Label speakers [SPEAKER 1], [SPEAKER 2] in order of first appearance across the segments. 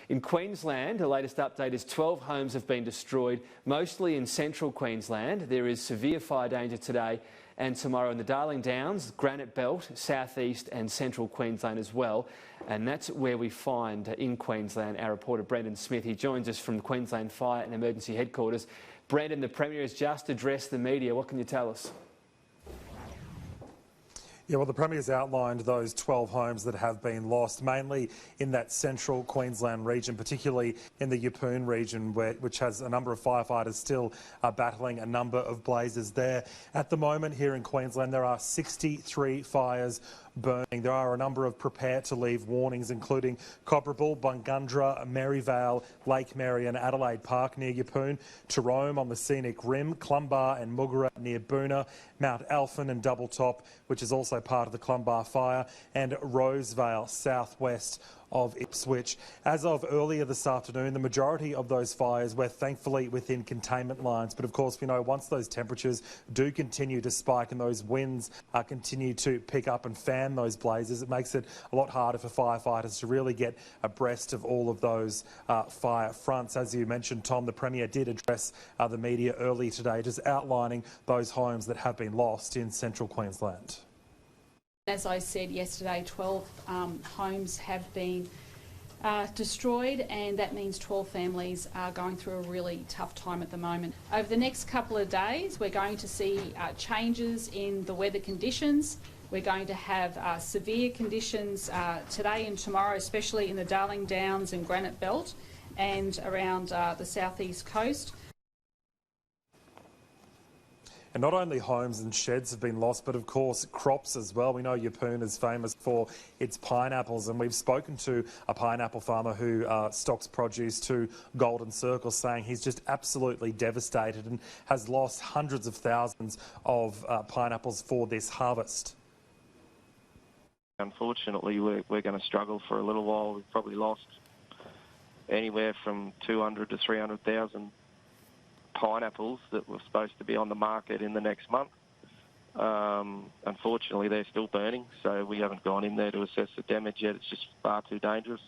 [SPEAKER 1] In Queensland, the latest update is 12 homes have been destroyed, mostly in central Queensland. There is severe fire danger today and tomorrow in the Darling Downs, Granite Belt, southeast and central Queensland as well. And that's where we find in Queensland our reporter Brendan Smith. He joins us from Queensland Fire and Emergency Headquarters. Brendan, the Premier has just addressed the media. What can you tell us?
[SPEAKER 2] Yeah, well, the Premier's outlined those 12 homes that have been lost, mainly in that central Queensland region, particularly in the Yeppoon region, which has a number of firefighters still battling a number of blazes there. At the moment here in Queensland, there are 63 fires burning. There are a number of prepare to leave warnings, including Cobberbull, Bungundra, Maryvale, Lake Mary and Adelaide Park near Yeppoon, Tyrone on the Scenic Rim, Clumbar and Muggera near Boona, Mount Alphin and Double Top, which is also part of the Clumbar fire, and Rosevale, southwest of Ipswich. As of earlier this afternoon, the majority of those fires were thankfully within containment lines. But of course, we know once those temperatures do continue to spike and those winds continue to pick up and fan those blazes, it makes it a lot harder for firefighters to really get abreast of all of those fire fronts. As you mentioned, Tom, the Premier did address the media early today, just outlining those homes that have been lost in central Queensland.
[SPEAKER 3] As I said yesterday, 12 homes have been destroyed, and that means 12 families are going through a really tough time at the moment. Over the next couple of days, we're going to see changes in the weather conditions. We're going to have severe conditions today and tomorrow, especially in the Darling Downs and Granite Belt and around the southeast coast.
[SPEAKER 2] And not only homes and sheds have been lost, but of course crops as well. We know Yeppoon is famous for its pineapples, and we've spoken to a pineapple farmer who stocks produce to Golden Circle, saying he's just absolutely devastated and has lost hundreds of thousands of pineapples for this harvest.
[SPEAKER 4] Unfortunately, we're going to struggle for a little while. We've probably lost anywhere from 200 to 300,000 pineapples that were supposed to be on the market in the next month. Unfortunately, they're still burning, so we haven't gone in there to assess the damage yet. It's just far too dangerous.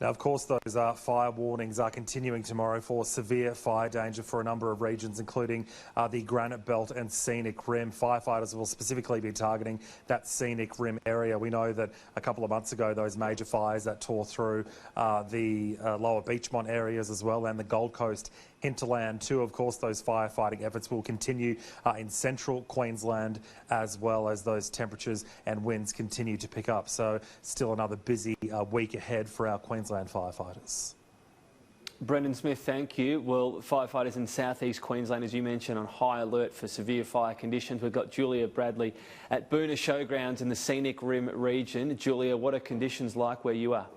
[SPEAKER 2] Now, of course, those fire warnings are continuing tomorrow for severe fire danger for a number of regions, including the Granite Belt and Scenic Rim. Firefighters will specifically be targeting that Scenic Rim area. We know that a couple of months ago, those major fires that tore through the lower Beachmont areas as well and the Gold Coast hinterland too. Of course, those firefighting efforts will continue in central Queensland as well as those temperatures and winds continue to pick up. So still another busy week ahead for our Queensland firefighters.
[SPEAKER 1] Brendan Smith, thank you. Well, firefighters in southeast Queensland, as you mentioned, on high alert for severe fire conditions. We've got Julia Bradley at Boona Showgrounds in the Scenic Rim region. Julia, what are conditions like where you are?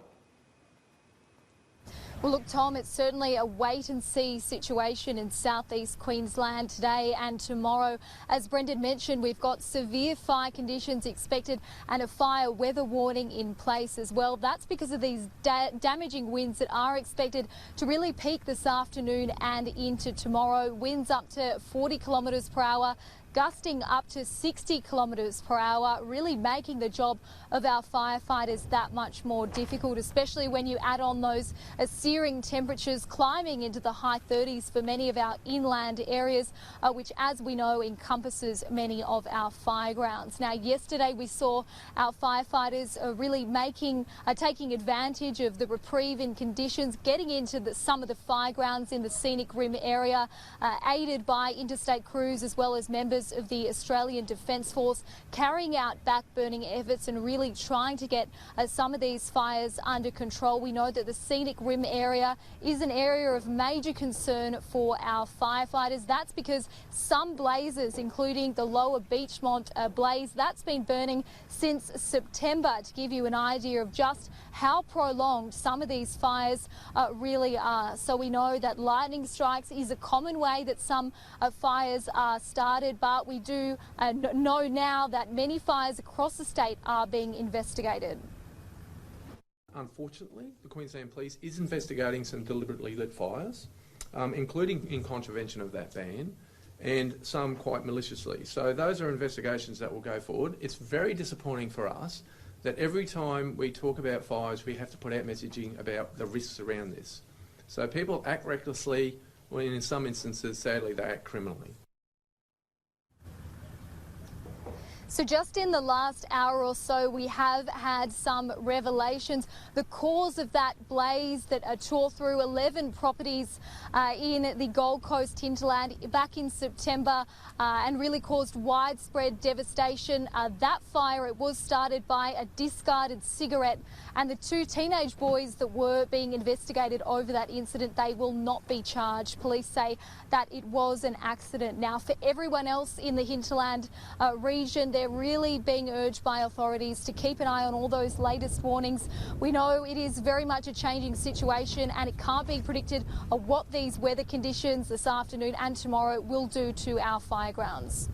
[SPEAKER 5] Well, look, Tom, it's certainly a wait-and-see situation in southeast Queensland today and tomorrow. As Brendan mentioned, we've got severe fire conditions expected and a fire weather warning in place as well. That's because of these damaging winds that are expected to really peak this afternoon and into tomorrow. Winds up to 40 kilometres per hour, gusting up to 60 kilometres per hour, really making the job of our firefighters that much more difficult, especially when you add on those searing temperatures climbing into the high 30s for many of our inland areas, which, as we know, encompasses many of our fire grounds. Now, yesterday we saw our firefighters really taking advantage of the reprieve in conditions, getting into some of the fire grounds in the Scenic Rim area, aided by interstate crews as well as members of the Australian Defence Force, carrying out back-burning efforts and really trying to get some of these fires under control. We know that the Scenic Rim area is an area of major concern for our firefighters. That's because some blazes, including the lower Beachmont blaze, that's been burning since September, to give you an idea of just how prolonged some of these fires really are. So we know that lightning strikes is a common way that some fires are started, but we do know now that many fires across the state are being investigated.
[SPEAKER 6] Unfortunately, the Queensland Police is investigating some deliberately lit fires, including in contravention of that ban, and some quite maliciously. So those are investigations that will go forward. It's very disappointing for us that every time we talk about fires, we have to put out messaging about the risks around this. So people act recklessly, or in some instances, sadly, they act criminally.
[SPEAKER 5] So just in the last hour or so, we have had some revelations. The cause of that blaze that tore through 11 properties in the Gold Coast hinterland back in September and really caused widespread devastation. That fire, it was started by a discarded cigarette, and the 2 teenage boys that were being investigated over that incident, they will not be charged. Police say that it was an accident. Now, for everyone else in the hinterland region, they're really being urged by authorities to keep an eye on all those latest warnings. We know it is very much a changing situation, and it can't be predicted what these weather conditions this afternoon and tomorrow will do to our fire grounds.